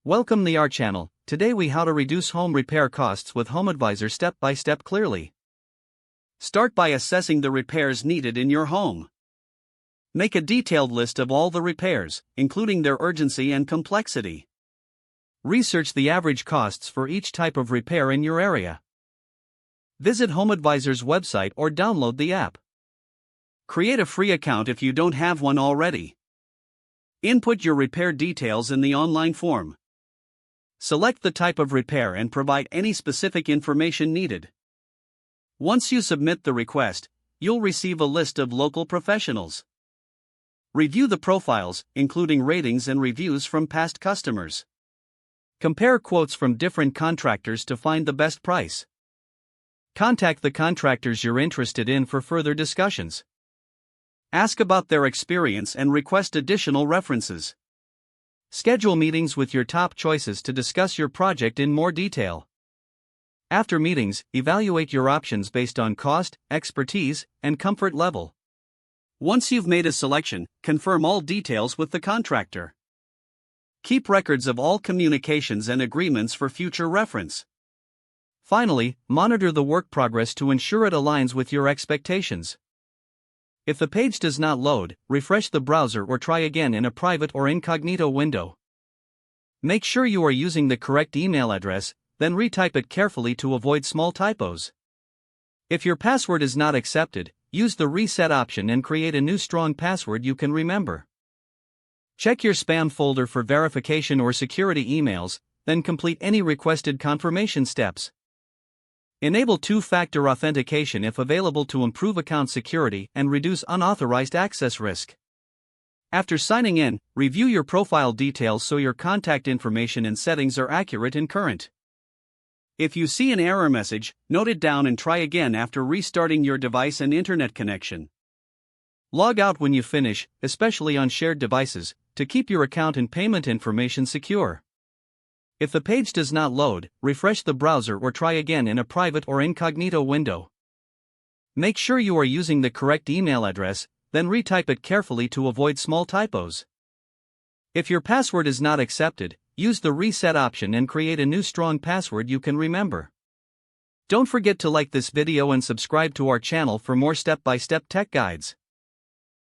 Welcome to our channel. Today we how to reduce home repair costs with HomeAdvisor step by step clearly. Start by assessing the repairs needed in your home. Make a detailed list of all the repairs, including their urgency and complexity. Research the average costs for each type of repair in your area. Visit HomeAdvisor's website or download the app. Create a free account if you don't have one already. Input your repair details in the online form. Select the type of repair and provide any specific information needed. Once you submit the request, you'll receive a list of local professionals. Review the profiles, including ratings and reviews from past customers. Compare quotes from different contractors to find the best price. Contact the contractors you're interested in for further discussions. Ask about their experience and request additional references. Schedule meetings with your top choices to discuss your project in more detail. After meetings, evaluate your options based on cost, expertise, and comfort level. Once you've made a selection, confirm all details with the contractor. Keep records of all communications and agreements for future reference. Finally, monitor the work progress to ensure it aligns with your expectations. If the page does not load, refresh the browser or try again in a private or incognito window. Make sure you are using the correct email address, then retype it carefully to avoid small typos. If your password is not accepted, use the reset option and create a new strong password you can remember. Check your spam folder for verification or security emails, then complete any requested confirmation steps. Enable two-factor authentication if available to improve account security and reduce unauthorized access risk. After signing in, review your profile details so your contact information and settings are accurate and current. If you see an error message, note it down and try again after restarting your device and internet connection. Log out when you finish, especially on shared devices, to keep your account and payment information secure. If the page does not load, refresh the browser or try again in a private or incognito window. Make sure you are using the correct email address, then retype it carefully to avoid small typos. If your password is not accepted, use the reset option and create a new strong password you can remember. Don't forget to like this video and subscribe to our channel for more step-by-step tech guides.